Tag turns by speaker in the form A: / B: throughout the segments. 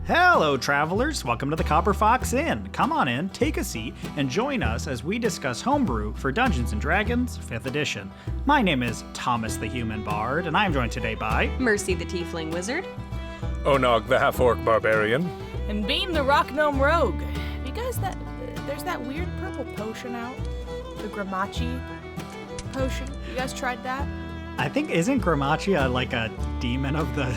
A: Hello, travelers. Welcome to the Copper Fox Inn. Come on in, take a seat, and join us as we discuss Homebrew for Dungeons & Dragons 5th edition. My name is Thomas the Human Bard, and I am joined today by...
B: Mercy the Tiefling Wizard.
C: Onog the Half-Orc Barbarian.
D: And Beam the Rock Gnome Rogue. You guys, there's that weird purple potion out. The Gramachi potion. You guys tried that?
A: I think, isn't Gramachi like a demon of the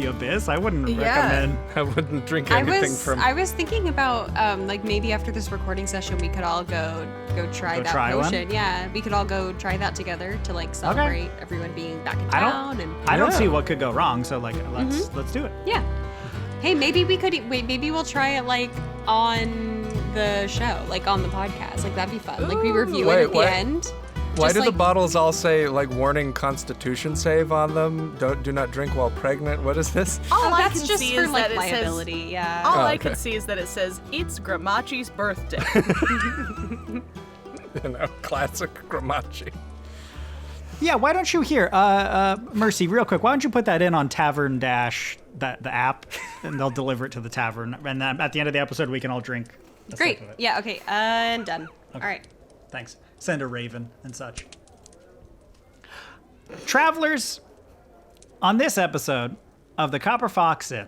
A: abyss? I wouldn't recommend.
C: I wouldn't drink anything from...
B: I was thinking about, maybe after this recording session, we could all go try that potion.
A: One?
B: Yeah, we could all go try that together to, celebrate everyone being back in town.
A: I don't see what could go wrong, so, let's do it.
B: Yeah. Hey, maybe we'll try it, on the show, on the podcast. That'd be fun. We review it at the end.
C: Why do the bottles all say, warning constitution save on them? Do not drink while pregnant? What is this?
D: All I
B: that's
D: can
B: just
D: see
B: for,
D: is that it
B: liability,
D: says,
B: yeah.
D: All I can see is that it says, it's Gramachi's birthday.
C: Classic Gramachi.
A: Yeah, why don't you Mercy, real quick, why don't you put that in on Tavern Dash, the app, and they'll deliver it to the tavern. And then at the end of the episode, we can all drink.
B: Great. Yeah, okay, and done.
A: Okay.
B: All right.
A: Thanks. Send a raven and such. Travelers, on this episode of the Copper Fox Inn,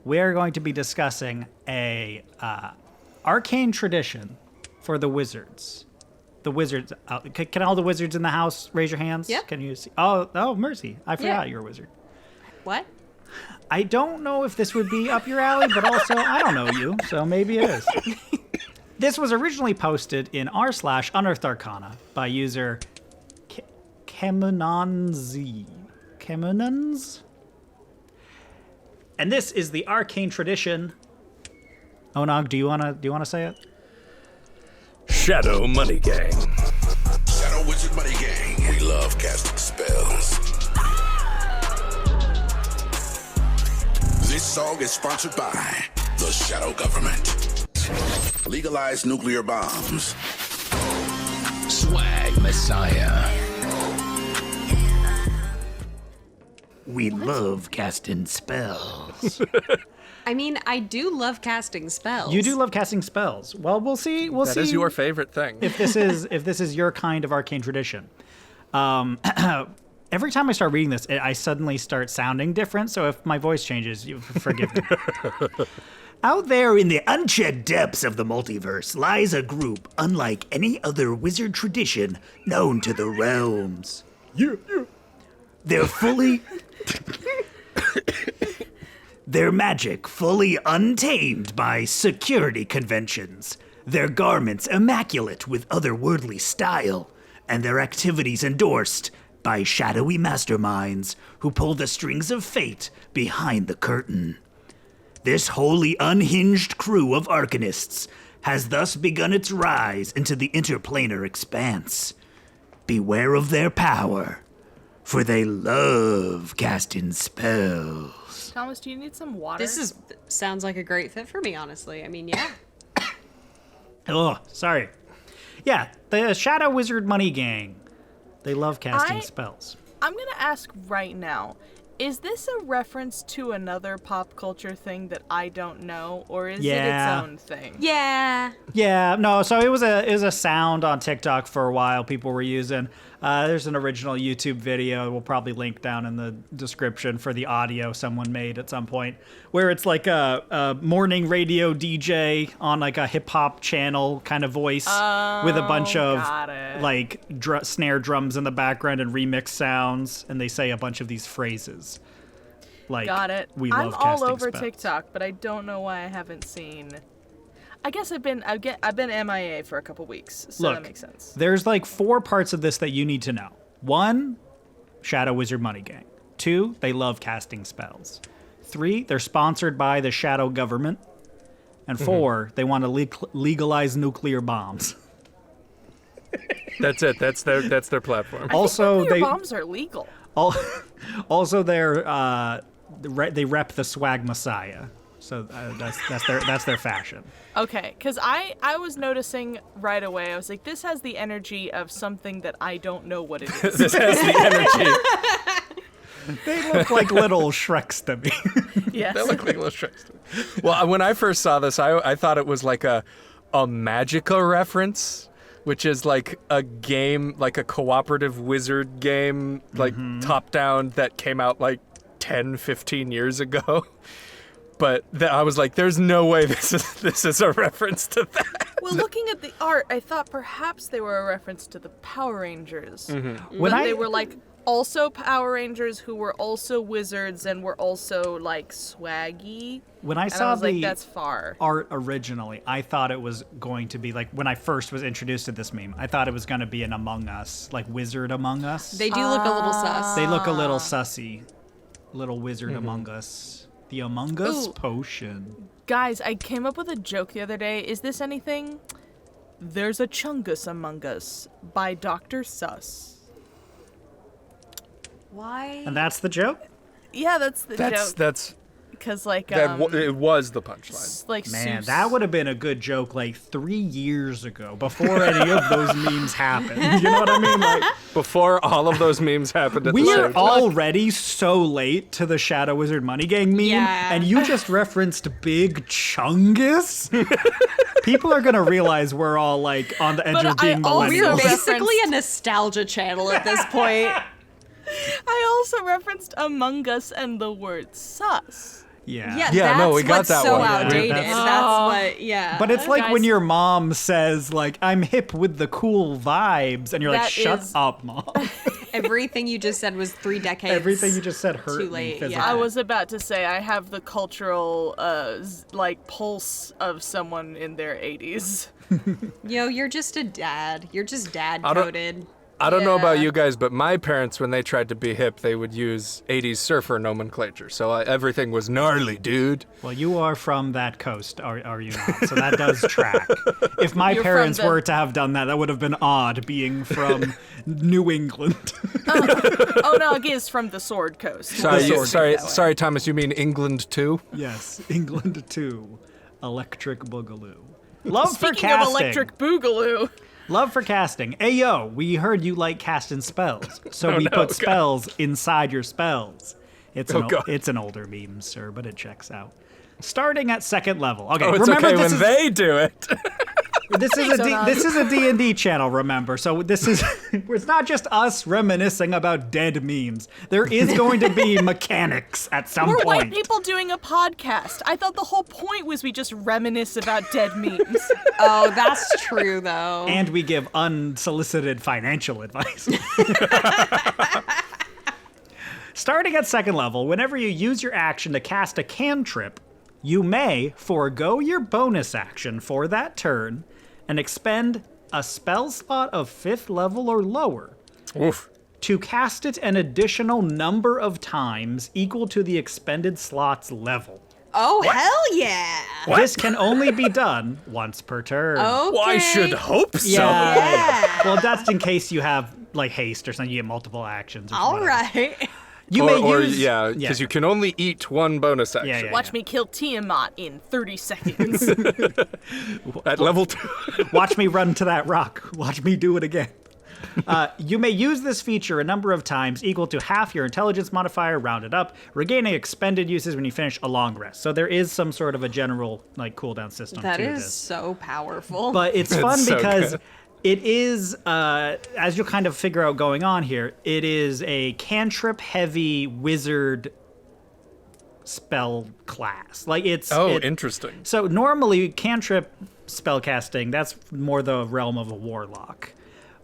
A: we are going to be discussing a arcane tradition for the wizards. The wizards. Can all the wizards in the house raise your hands?
B: Yeah.
A: Can you see? Oh, Mercy. I forgot you're a wizard.
B: What?
A: I don't know if this would be up your alley, but also I don't know you, so maybe it is. This was originally posted in r/Unearthed Arcana by user Kemunanz. And this is the arcane tradition. Onog, do you wanna say it?
C: Shadow Money Gang.
E: Shadow Wizard Money Gang. We love casting spells. This song is sponsored by the Shadow Government. Legalize nuclear bombs.
F: Swag Messiah.
A: We love casting spells.
B: I mean, I do love casting spells.
A: You do love casting spells. Well, we'll see.
C: That is your favorite thing.
A: If this is your kind of arcane tradition. Every time I start reading this, I suddenly start sounding different. So if my voice changes, you forgive me. Out there in the uncharted depths of the multiverse lies a group unlike any other wizard tradition known to the realms. They're Their magic fully untamed by security conventions. Their garments immaculate with otherworldly style. And their activities endorsed by shadowy masterminds who pull the strings of fate behind the curtain. This wholly unhinged crew of arcanists has thus begun its rise into the interplanar expanse. Beware of their power, for they love casting spells.
D: Thomas, do you need some water?
B: Sounds like a great fit for me, honestly. I mean, yeah.
A: Oh, sorry. Yeah, the Shadow Wizard Money Gang. They love casting spells.
D: I'm going to ask right now, is this a reference to another pop culture thing that I don't know, or is it its own thing?
B: Yeah.
A: Yeah, no, so it was a sound on TikTok for a while people were using. There's an original YouTube video we'll probably link down in the description for the audio someone made at some point, where it's like a morning radio DJ on like a hip hop channel kind of voice with a bunch of snare drums in the background and remix sounds, and they say a bunch of these phrases.
D: Got it.
A: We love
D: I'm all
A: casting
D: over
A: spells.
D: TikTok, but I don't know why I haven't seen. I guess I've been MIA for a couple weeks, so that makes sense.
A: There's 4 parts of this that you need to know. 1, Shadow Wizard Money Gang. 2, they love casting spells. 3, they're sponsored by the Shadow Government. And 4, they want to legalize nuclear bombs.
C: That's it. That's their platform.
A: Also,
D: nuclear bombs are legal.
A: Also, they rep the Swag Messiah. So that's their fashion.
D: Okay, because I was noticing right away, I was like, this has the energy of something that I don't know what it is.
C: This has the energy
A: They look like little Shreks to me.
D: Yes.
C: They look like little Shreks. Well, when I first saw this, I thought it was like a Magica reference, which is like a game, like a cooperative wizard game, like top-down that came out like 10, 15 years ago. But I was like, there's no way this is a reference to that.
D: Well, looking at the art, I thought perhaps they were a reference to the Power Rangers.
A: When
D: They were like also Power Rangers who were also wizards and were also like swaggy.
A: When I
D: And
A: saw
D: I was
A: the
D: like, that's far.
A: art originally, I thought it was going to be like when I first was introduced to this meme. I thought it was going to be an Among Us, like Wizard Among Us.
B: They do look a little sus.
A: They look a little sussy, little Wizard Among Us. The Among Us
D: Ooh.
A: potion.
D: Guys, I came up with a joke the other day. Is this anything? There's a Chungus Among Us by Dr. Sus.
B: Why?
A: And that's the joke?
D: Yeah, that's the joke.
C: That's
D: Because like
C: it was the punchline.
D: like
A: Man,
D: Seuss-
A: that would have been a good joke like 3 years ago, before any of those memes happened. You know what I mean? Like,
C: Before all of those memes happened at the
A: we
C: same
A: are
C: time.
A: already so late to the Shadow Wizard Money Gang meme,
B: Yeah.
A: and you just referenced Big Chungus? People are gonna realize we're all like on the edge
D: But
A: of being
D: I also
B: We're
A: millennials.
B: basically a nostalgia channel at this point.
D: I also referenced Among Us and the word sus.
A: Yeah.
B: Yeah,
C: Yeah,
B: that's
C: no, we got
B: what's
C: that
B: so
C: one.
B: outdated.
A: That's-
B: That's what, yeah.
A: But it's like when
D: Guys-
A: your mom says, like, I'm hip with the cool vibes, and you're like,
D: That
A: shut
D: is-
A: up, mom.
B: everything you just said was 3 decades.
A: Everything you just said hurt
B: Too
A: me
B: late,
A: physically.
B: yeah.
D: I was about to say I have the cultural like pulse of someone in their 80s.
B: Yo, you're just a dad. You're just dad
C: I don't-
B: coded.
C: I don't know about
D: Yeah.
C: you guys, but my parents, when they tried to be hip, they would use 80s surfer nomenclature. So everything was gnarly, dude.
A: Well, you are from that coast, are you not? So that does track. If my
D: You're from
A: parents
D: the-
A: were to have done that, that would have been odd, being from New England.
D: Oh no, it is from the Sword Coast.
C: Sorry,
A: The sword
C: sorry,
D: that way.
C: sorry, Thomas. You mean England too?
A: Yes, England too. Electric Boogaloo. Love for
D: Speaking
A: casting.
D: of Electric Boogaloo,
A: Love for casting. Hey, yo, we heard you like casting spells, so we
C: no,
A: put
C: God.
A: spells inside your spells. It's
C: Oh, God.
A: it's an older meme, sir, but it checks out. Starting at second level. Okay,
C: Oh, it's
A: remember
C: okay
A: this
C: when
A: is
C: they do it.
A: this is a D&D channel, remember. So this is it's not just us reminiscing about dead memes. There is going to be mechanics at some
D: we're white
A: point.
D: people doing a podcast. I thought the whole point was we just reminisce about dead memes.
B: Oh, that's true, though.
A: And we give unsolicited financial advice. Starting at second level, whenever you use your action to cast a cantrip, you may forego your bonus action for that turn and expend a spell slot of 5th level or lower
C: Oof.
A: to cast it an additional number of times equal to the expended slot's level.
B: Oh, hell yeah.
A: This can only be done once per turn.
B: Okay.
C: Well, I should hope so.
B: Yeah.
A: Well, that's in case you have like haste or something. You get multiple actions. Or
B: All
A: whatever.
B: right.
A: You
C: Or,
A: may
C: or
A: use
C: yeah, because you can only eat one bonus action
A: Yeah, yeah.
D: Watch me kill Tiamat in 30 seconds.
C: at level 2.
A: Watch me run to that rock. Watch me do it again. You may use this feature a number of times equal to half your intelligence modifier rounded up, regaining expended uses when you finish a long rest. So there is some sort of a general like cooldown system
B: That
A: to
B: is
A: this.
B: so powerful.
A: But it's fun
C: so
A: because
C: good.
A: it is, as you'll kind of figure out going on here, it is a cantrip-heavy wizard spell class. Like it's
C: Interesting.
A: So normally cantrip spellcasting, that's more the realm of a warlock.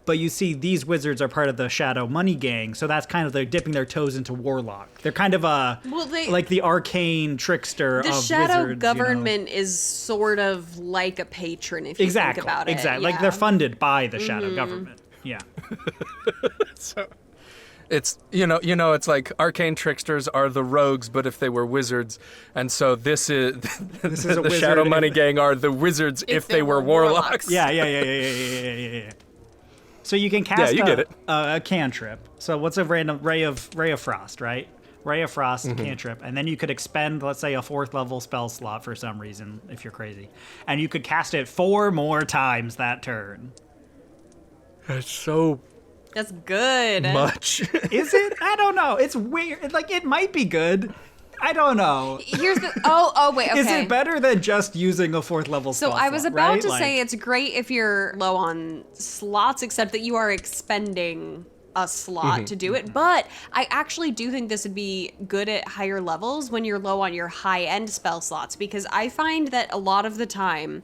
A: But you see, these wizards are part of the Shadow Money Gang, so that's kind of they're dipping their toes into warlock. They're kind of like the arcane trickster
B: the
A: of
B: shadow
A: wizards, you know?
B: government is sort of like a patron if you
A: Exactly,
B: think about it.
A: exactly.
B: Yeah.
A: Like they're funded by the shadow government. Yeah.
C: So it's it's like arcane tricksters are the rogues, but if they were wizards, and so this is
A: This is a
C: the
A: wizard
C: Shadow
A: if-
C: Money Gang are the wizards if they were warlocks.
A: Yeah. So you can cast
C: you get it.
A: a cantrip. So what's a random ray of frost, right? Ray of frost
C: Mm-hmm.
A: cantrip, and then you could expend, let's say, a 4th level spell slot for some reason, if you're crazy, and you could cast it 4 more times that turn.
C: It's so
B: That's good.
C: Much.
A: Is it? I don't know. It's weird. Like, it might be good. I don't know.
B: Here's the wait, okay.
A: Is it better than just using a 4th level
B: So
A: spell
B: I was
A: slot,
B: about
A: right?
B: to say it's great if you're low on slots, except that you are expending a slot to do it. But I actually do think this would be good at higher levels when you're low on your high-end spell slots, because I find that a lot of the time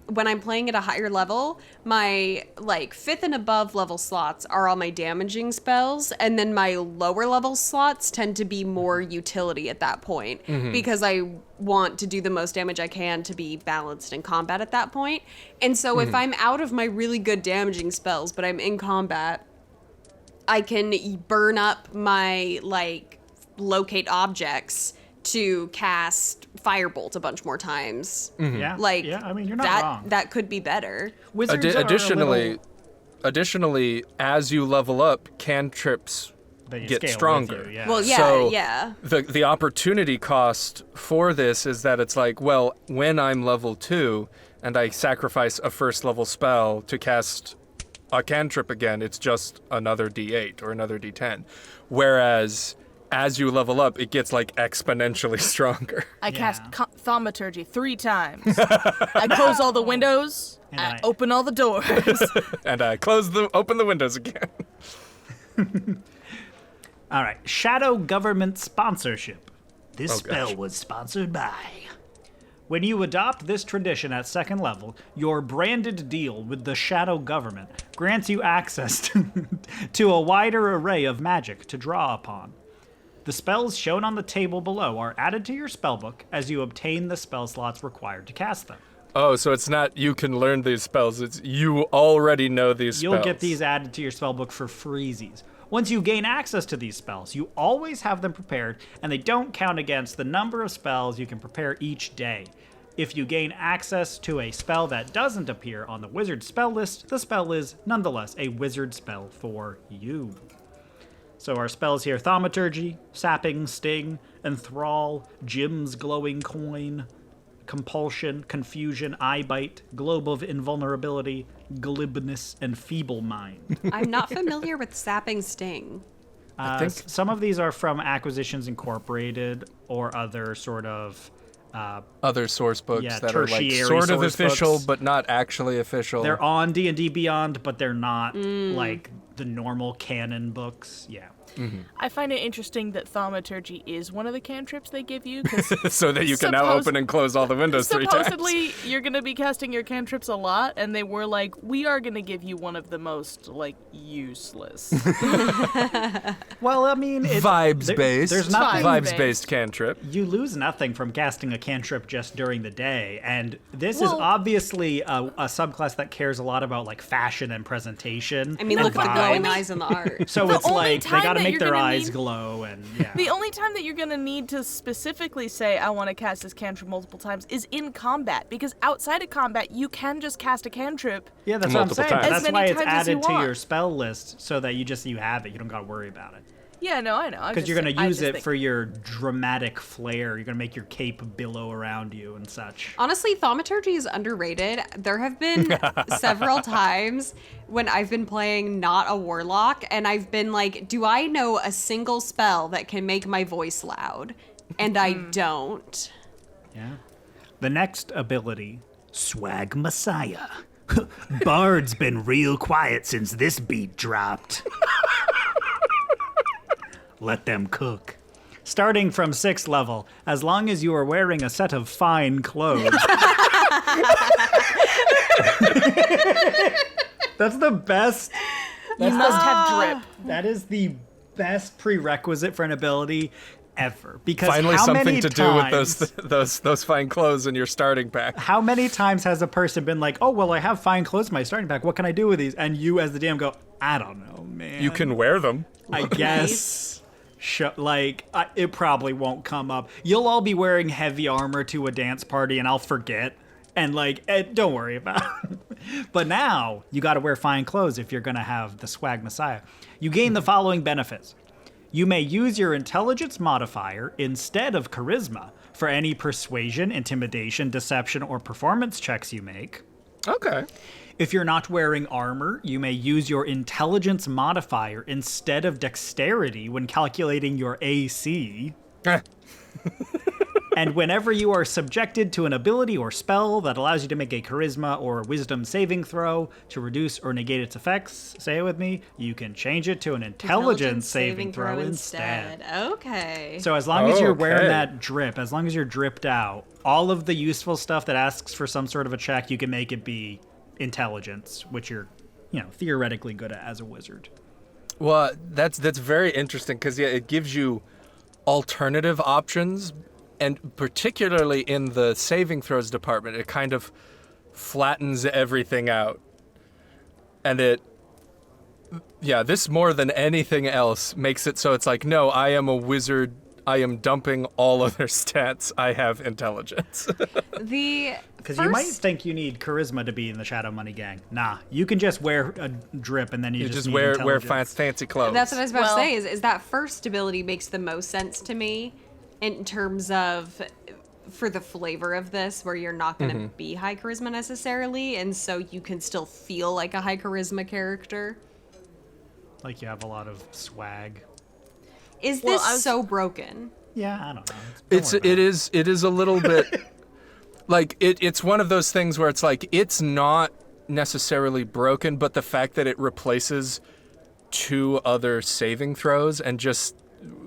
B: when I'm playing at a higher level, my 5th and above level slots are all my damaging spells, and then my lower level slots tend to be more utility at that point, because I want to do the most damage I can to be balanced in combat at that point. And so if I'm out of my really good damaging spells, but I'm in combat, I can burn up my locate objects to cast Firebolt a bunch more times.
A: Yeah. Yeah, I mean, you're not wrong.
B: That could be better.
A: Wizards are
C: Additionally, as you level up, cantrips
A: they
C: get
A: scale
C: stronger.
A: with you, yeah.
B: Well, yeah,
C: So
B: yeah.
C: the opportunity cost for this is that it's like, well, when I'm level 2 and I sacrifice a 1st level spell to cast a cantrip again, it's just another D8 or another D10. Whereas as you level up, it gets exponentially stronger.
D: I cast thaumaturgy 3 times. I close all the windows.
A: And
D: I
A: I-
D: open all the doors.
C: And I open the windows again.
A: All right. Shadow Government Sponsorship. This
C: Oh,
A: spell
C: gosh.
A: was sponsored by... When you adopt this tradition at 2nd level, your branded deal with the Shadow Government grants you access to a wider array of magic to draw upon. The spells shown on the table below are added to your spellbook as you obtain the spell slots required to cast them.
C: Oh, so it's not you can learn these spells, it's you already know these spells.
A: You'll get these added to your spellbook for freezies. Once you gain access to these spells, you always have them prepared, and they don't count against the number of spells you can prepare each day. If you gain access to a spell that doesn't appear on the wizard spell list, the spell is nonetheless a wizard spell for you. So our spells here: Thaumaturgy, Sapping, Sting, Enthrall, Jim's Glowing Coin, Compulsion, Confusion, Eye Bite, Globe of Invulnerability, Glibness, and Feeble Mind.
B: I'm not familiar with Sapping Sting.
C: I think
A: Some of these are from Acquisitions Incorporated or other sort of...
C: other source books
A: Yeah,
C: that are
A: tertiary
C: sort of
A: source
C: official
A: books.
C: but not actually official.
A: They're on D&D Beyond, but they're not like the normal canon books. Yeah.
D: I find it interesting that thaumaturgy is one of the cantrips they give you, because
C: so that you can now open and close all the windows 3 times.
D: supposedly you're going to be casting your cantrips a lot, and they were like, we are going to give you one of the most, useless.
A: Well, I mean...
C: Vibes-based.
A: There's nothing...
C: Vibes-based cantrip.
A: You lose nothing from casting a cantrip just during the day, and this is
D: Well-
A: obviously a subclass that cares a lot about, fashion and presentation.
B: I mean,
A: and
B: look at the
A: vibe.
B: glowing eyes in the art.
A: So
D: The
A: it's
D: only
A: like, they
D: time
A: gotta
D: that
A: make
D: you're
A: their
D: gonna
A: eyes
D: need-
A: glow, and yeah.
D: The only time that you're going to need to specifically say, I want to cast this cantrip multiple times, is in combat, because outside of combat, you can just cast a cantrip.
A: Yeah, that's what I'm
C: Multiple
A: saying.
C: times.
A: That's
D: As
A: why
D: many
A: it's
D: times as you
A: added to your
D: want.
A: spell list, so that you have it. You don't gotta worry about it.
D: Yeah, no, I know.
A: Because you're gonna use it for your dramatic flair. You're gonna make your cape billow around you and such.
B: Honestly, thaumaturgy is underrated. There have been several times when I've been playing not a warlock, and I've been like, do I know a single spell that can make my voice loud? And I don't.
A: Yeah. The next ability, Swag Messiah. Bard's been real quiet since this beat dropped. Let them cook. Starting from 6th level, as long as you are wearing a set of fine clothes. That's the best.
D: You must have drip.
A: That is the best prerequisite for an ability ever. Because
C: Finally,
A: how
C: something
A: many
C: to do with
A: times-
C: those fine clothes in your starting pack.
A: How many times has a person been like, oh, well, I have fine clothes in my starting pack. What can I do with these? And you, as the DM, go, I don't know, man.
C: You can wear them.
A: I guess. It probably won't come up. You'll all be wearing heavy armor to a dance party, and I'll forget. And, don't worry about it. But now, you gotta wear fine clothes if you're gonna have the Swag Messiah. You gain the following benefits. You may use your intelligence modifier instead of charisma for any persuasion, intimidation, deception, or performance checks you make.
C: Okay.
A: If you're not wearing armor, you may use your intelligence modifier instead of dexterity when calculating your AC. And whenever you are subjected to an ability or spell that allows you to make a charisma or wisdom saving throw to reduce or negate its effects, say it with me, you can change it to an intelligence saving throw instead.
B: Okay.
A: So as long as you're wearing
C: Okay.
A: that drip, as long as you're dripped out, all of the useful stuff that asks for some sort of a check, you can make it be intelligence, which you're, theoretically good at as a wizard.
C: Well, that's very interesting because it gives you alternative options, and particularly in the saving throws department, it kind of flattens everything out. And this more than anything else makes it so it's like, no, I am a wizard. I am dumping all other stats. I have intelligence.
A: Because you might think you need charisma to be in the Shadow Money Gang. Nah, you can just wear a drip and then you just need
C: wear
A: intelligence.
C: fancy clothes.
B: That's what I was about
D: Well-
B: to say. Is that first ability makes the most sense to me in terms of for the flavor of this, where you're not going to be high charisma necessarily, and so you can still feel like a high charisma character.
A: Like you have a lot of swag.
B: Is
D: Well,
B: this
D: I was-
B: so broken?
A: Yeah, I don't know. Don't worry
C: It
A: about
C: is a little bit like it's one of those things where it's like it's not necessarily broken, but the fact that it replaces 2 other saving throws and just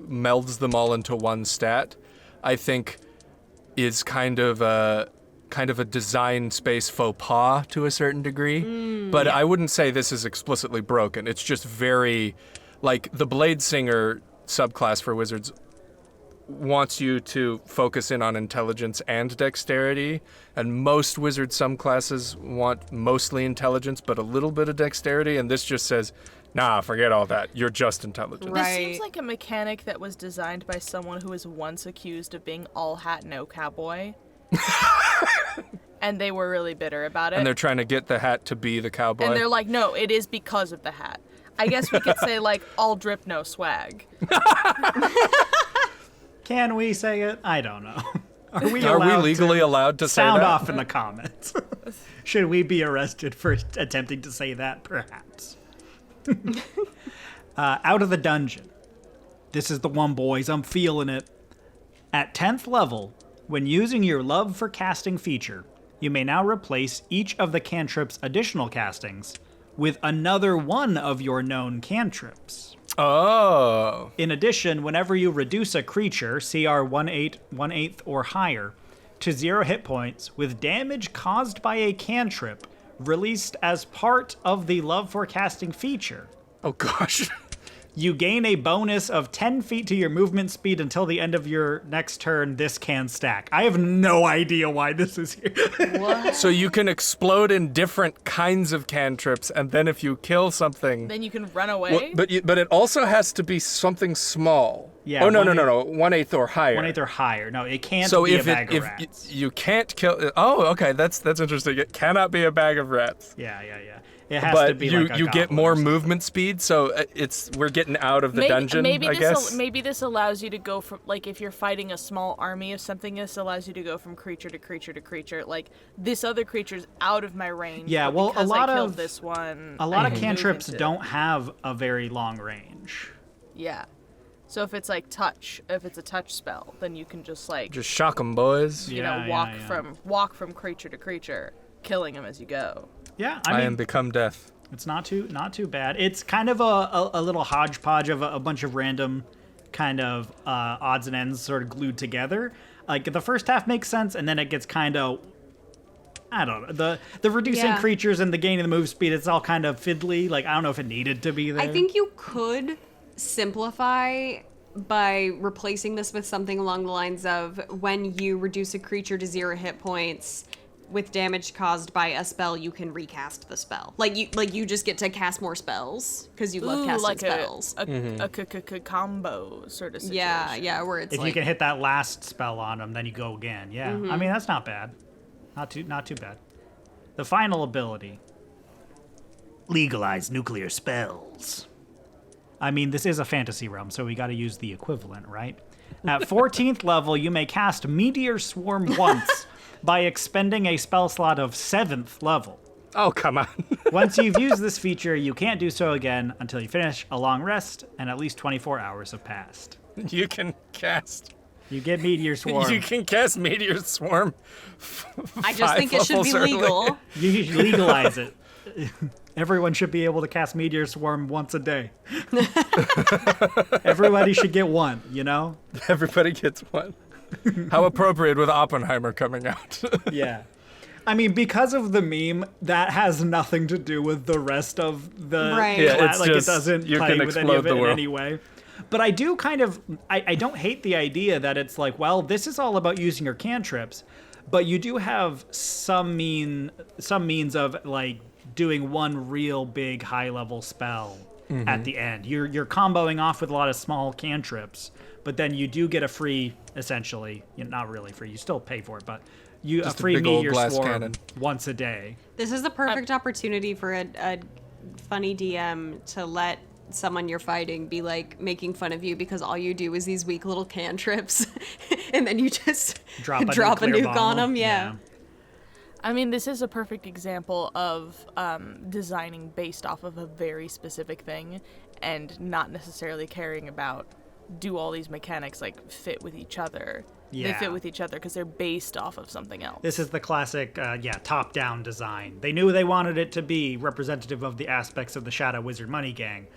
C: melds them all into one stat, I think is kind of a design space faux pas to a certain degree. But I wouldn't say this is explicitly broken. It's just very like the Blade Singer subclass for wizards wants you to focus in on intelligence and dexterity, and most wizard subclasses want mostly intelligence but a little bit of dexterity, and this just says, nah, forget all that. You're just intelligent.
B: Right.
D: This seems like a mechanic that was designed by someone who was once accused of being all hat, no cowboy. And they were really bitter about it.
C: And they're trying to get the hat to be the cowboy.
D: And they're like, no, it is because of the hat. I guess we could say, like, all drip, no swag.
A: Can we say it? I don't know. Are we
C: legally allowed to say
A: sound
C: that?
A: off in the comments? Should we be arrested for attempting to say that? Perhaps. Out of the dungeon. This is the one, boys. I'm feeling it. At 10th level, when using your Love for Casting feature, you may now replace each of the cantrip's additional castings with another one of your known cantrips.
C: Oh.
A: In addition, whenever you reduce a creature, CR 1/8 or higher, to 0 hit points with damage caused by a cantrip released as part of the Love for Casting feature,
C: Oh, gosh.
A: you gain a bonus of 10 feet to your movement speed until the end of your next turn. This can stack. I have no idea why this is here.
C: So you can explode in different kinds of cantrips, and then if you kill something...
D: Then you can run away.
C: But it also has to be something small.
A: Yeah,
C: Oh, no. 1/8 or higher.
A: 1/8 or higher. No, it can't
C: So
A: be
C: if
A: a bag of
C: if
A: rats.
C: you can't kill... Oh, okay, that's interesting. It cannot be a bag of rats.
A: Yeah. It has to
C: But
A: be
C: you
A: like a
C: you get
A: goblin
C: more
A: or something.
C: movement speed, so we're getting out of the dungeon, I guess.
D: Maybe this allows you to go from, like, if you're fighting a small army of something, this allows you to go from creature to creature to creature. Like, this other creature's out of my range.
A: Yeah,
D: but
A: well,
D: because
A: a lot
D: I killed
A: of-
D: this one.
A: A lot
D: I
A: of
D: can move
A: cantrips
D: into-
A: don't have a very long range.
D: Yeah. So if it's like touch, if it's a touch spell, then you can just like
C: Just shock 'em, boys.
D: you
A: Yeah,
D: know
A: yeah.
D: walk from creature to creature, killing them as you go.
A: Yeah,
C: I
A: I
C: am
A: mean,
C: become death.
A: it's not too bad. It's kind of a little hodgepodge of a bunch of random kind of odds and ends sort of glued together. Like the first half makes sense, and then it gets kind of, I don't know, the reducing
B: Yeah.
A: creatures and the gaining the move speed. It's all kind of fiddly. Like I don't know if it needed to be there.
B: I think you could simplify by replacing this with something along the lines of when you reduce a creature to 0 hit points with damage caused by a spell, you can recast the spell. Like you just get to cast more spells because you love casting
D: like
B: spells.
D: a combo sort of situation.
B: Yeah, where it's
A: if
B: like
A: you can hit that last spell on them, then you go again. Yeah, I mean that's not bad. Not too bad. The final ability. Legalize nuclear spells. I mean, this is a fantasy realm, so we got to use the equivalent, right? At 14th level, you may cast Meteor Swarm once by expending a spell slot of 7th level.
C: Oh, come on.
F: Once you've used this feature, you can't do so again until you finish a long rest and at least 24 hours have passed.
C: You can cast.
F: You get Meteor Swarm.
C: You can cast Meteor Swarm.
B: I just think it should be legal.
F: You should legalize it. Everyone should be able to cast Meteor Swarm once a day. Everybody should get one, you know?
C: Everybody gets one. How appropriate with Oppenheimer coming out.
F: Yeah. I mean, because of the meme, that has nothing to do with the rest of the
B: Right.
C: Yeah,
F: class.
C: it's
F: Like,
C: just,
F: it doesn't
C: you
F: play
C: can
F: with any
C: explode
F: of it
C: the
F: in
C: world.
F: any way. But I do kind of, I don't hate the idea that it's like, well, this is all about using your cantrips, but you do have some means of, like, doing one real big high-level spell at the end. You're comboing off with a lot of small cantrips, but then you do get a free, essentially, not really free, you still pay for it, but a
C: Just a
F: free
C: big old
F: Meteor
C: glass
F: Swarm
C: cannon.
F: once a day.
B: This is the perfect opportunity for a funny DM to let someone you're fighting be like making fun of you because all you do is these weak little cantrips, and then you just
F: Drop a
B: nuke
F: nuclear
B: on
F: bomb.
B: them. Yeah.
D: I mean, this is a perfect example of designing based off of a very specific thing and not necessarily caring about do all these mechanics like fit with each other. They
F: Yeah.
D: fit with each other because they're based off of something else.
F: This is the classic, top-down design. They knew they wanted it to be representative of the aspects of the Shadow Wizard Money Gang.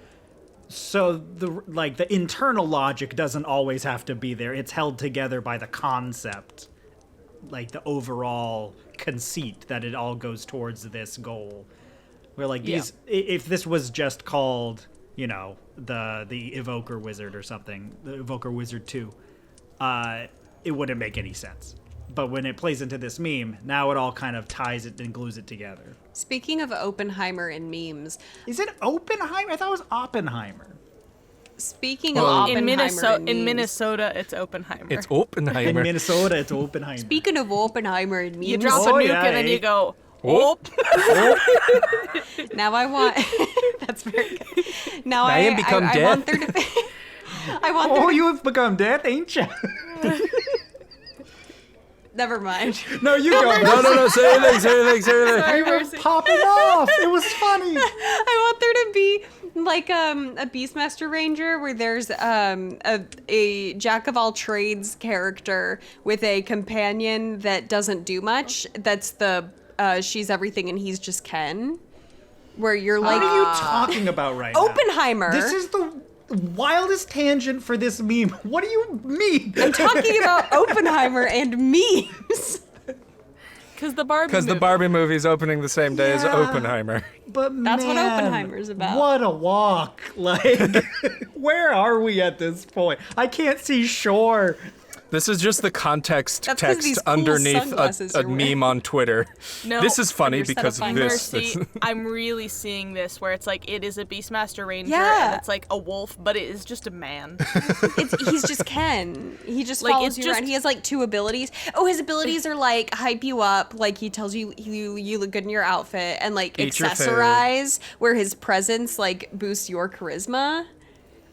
F: So the internal logic doesn't always have to be there. It's held together by the concept, like the overall conceit that it all goes towards this goal. Where like these, if this was just called, the Evoker Wizard or something, the Evoker Wizard 2, it wouldn't make any sense. But when it plays into this meme, now it all kind of ties it and glues it together.
B: Speaking of Oppenheimer and memes,
F: Is it Oppenheimer? I thought it was Oppenheimer.
B: speaking of
C: Well,
B: Oppenheimer and
D: in
B: memes,
D: Minnesota, it's Oppenheimer.
C: It's
F: In
C: Oppenheimer.
F: Minnesota, it's Oppenheimer.
B: speaking of Oppenheimer and memes,
D: you drop a
F: Oh,
D: nuke
F: yeah,
D: and then
F: eh?
D: you go,
C: Oh.
B: now I want. That's very good. Now
C: I am become
B: I
C: death.
B: want there to be. I want there
F: Oh,
B: to,
F: you have become death, ain't you?
B: never mind.
F: No, you go.
C: No, say anything.
F: You were popping off. It was funny.
B: I want there to be like a Beastmaster Ranger where there's a jack of all trades character with a companion that doesn't do much. That's the she's everything and he's just Ken. Where you're like
F: What are you talking about right now?
B: Oppenheimer.
F: This is the wildest tangent for this meme. What do you mean?
B: I'm talking about Oppenheimer and memes.
D: because the Barbie
C: Because the
D: movie.
C: Barbie movie's opening the same day as
F: Yeah.
C: Oppenheimer.
F: But
B: That's what
F: man,
B: Oppenheimer's about.
F: What a walk. Like, where are we at this point? I can't see shore.
C: This is just the context
B: That's 'cause
C: text
B: these cool
C: underneath
B: sunglasses
C: a
B: you're wearing.
C: meme on Twitter.
D: No,
C: This is funny
B: Your set
C: because
B: of
C: of this.
D: Mercy,
C: It's-
D: I'm really seeing this where it's like it is a Beastmaster Ranger
B: Yeah.
D: and it's like a wolf, but it is just a man.
B: He's just Ken. He just
D: Like,
B: follows
D: it's
B: you around.
D: just-
B: He has like 2 abilities. Oh, his abilities are like hype you up, like he tells you you look good in your outfit, and like
C: Eat your food.
B: accessorize, where his presence like boosts your charisma.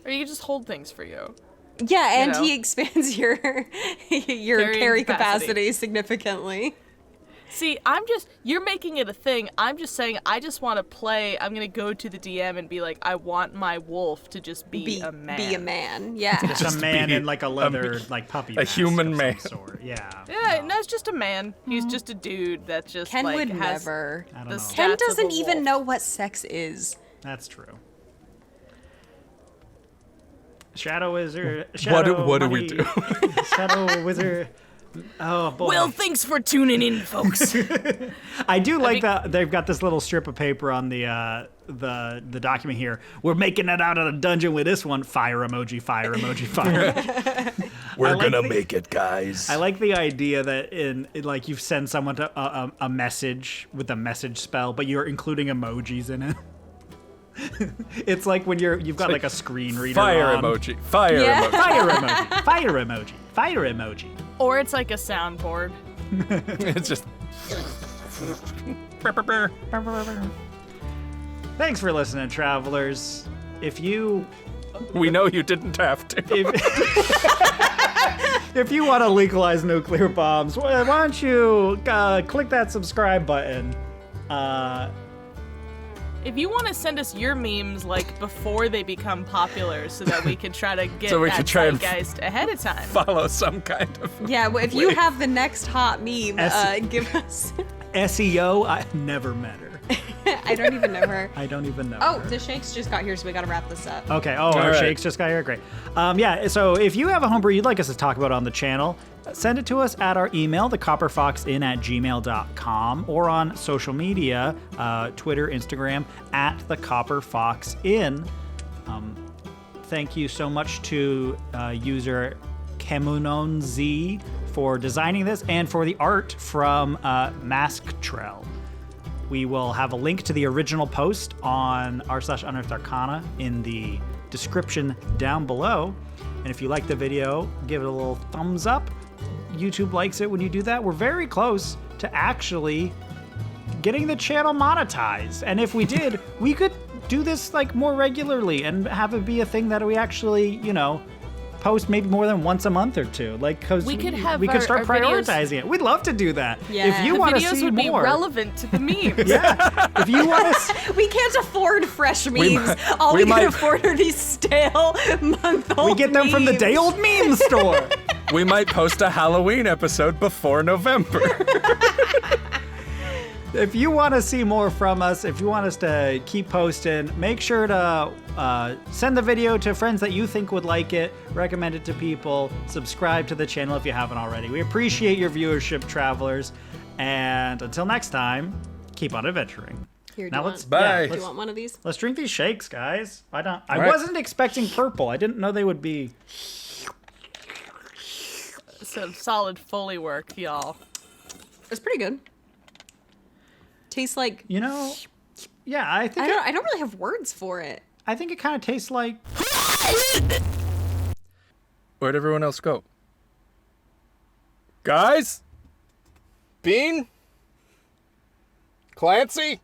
D: Or you can just hold things for you.
B: Yeah, and
D: know.
B: he expands your
D: Carrying
B: carry
D: capacity.
B: capacity significantly.
D: See, you're making it a thing. I'm just saying, I just want to play. I'm going to go to the DM and be like, I want my wolf to just be a man.
B: Be a man. Yeah.
F: Just a man
C: be
F: in like a leather, like puppy.
C: a
F: mask
C: human
F: of some
C: man.
F: sort. Yeah.
D: Yeah, no, it's just a man. He's just a dude that just
B: Ken
D: like
B: would
D: has
B: never.
F: I don't
D: the
F: know.
D: stats
B: Ken
D: of a
B: doesn't even
D: wolf.
B: know what sex is.
F: That's true. Shadow Wizard.
C: What
F: Shadow
C: do we
F: Money-
C: do?
F: Shadow Wizard. Oh boy.
D: Well, thanks for tuning in, folks.
F: I do like that they've got this little strip of paper on the document here. We're making it out of the dungeon with this one. Fire emoji, fire emoji, fire. emoji.
C: We're
F: like
C: gonna
F: the-
C: make it, guys.
F: I like the idea that in like you send someone to a message with a message spell, but you're including emojis in it. It's like when you've got like a screen reader
C: Fire
F: on.
C: emoji. Fire
B: Yeah.
C: emoji.
F: Fire emoji. Fire emoji. Fire emoji.
D: Or it's like a soundboard.
C: It's just.
F: Thanks for listening, travelers. If you
C: We know you didn't have to.
F: if you want to legalize nuclear bombs, why don't you click that subscribe button
D: If you want to send us your memes like before they become popular, so that we can try to get
C: So we
D: that
C: can try and
D: zeitgeist ahead of time.
C: Follow some kind of.
B: Yeah, well, if you have the next hot meme, give us.
F: SEO, I never met her.
B: I don't even know her.
F: I don't even know.
B: Oh,
F: her.
B: the shakes just got here, so we gotta wrap this up.
F: Okay. Oh, our
C: right.
F: shakes just got here. Great. Yeah. So if you have a homebrew you'd like us to talk about on the channel, send it to us at our email, thecopperfoxinn@gmail.com, or on social media, Twitter, Instagram, @thecopperfoxinn. Thank you so much to user KemunonZ for designing this and for the art from Masktrell. We will have a link to the original post on r/Unearthed Arcana in the description down below. And if you like the video, give it a little thumbs up. YouTube likes it when you do that. We're very close to actually getting the channel monetized. And if we did, we could do this like more regularly and have it be a thing that we actually, post maybe more than once a month or two. Like, cause
D: We could have
F: we could start
D: our videos-
F: prioritizing it. We'd love to do that.
B: Yeah.
F: If you
D: The
F: want to
D: videos
F: see
D: would be
F: more,
D: relevant to the memes.
F: yeah. If you want to.
B: We can't afford fresh memes. All
C: we
B: we can
C: might-
B: afford are these stale month-old
F: We get them from the
B: memes.
F: day old meme store.
C: We might post a Halloween episode before November.
F: If you want to see more from us, if you want us to keep posting, make sure to send the video to friends that you think would like it, recommend it to people, subscribe to the channel if you haven't already. We appreciate your viewership, travelers. And until next time, keep on adventuring.
B: Here, do
F: Now
B: you
F: let's
B: want,
C: Bye.
B: do you want one of these?
F: Let's drink these shakes, guys. I
C: right.
F: wasn't expecting purple. I didn't know they would be.
D: Some solid Foley work, y'all.
B: It's pretty good. Tastes like
F: Yeah, I think
B: I don't really have words for it.
F: I think it kind of tastes like.
C: Where'd everyone else go? Guys? Bean? Clancy?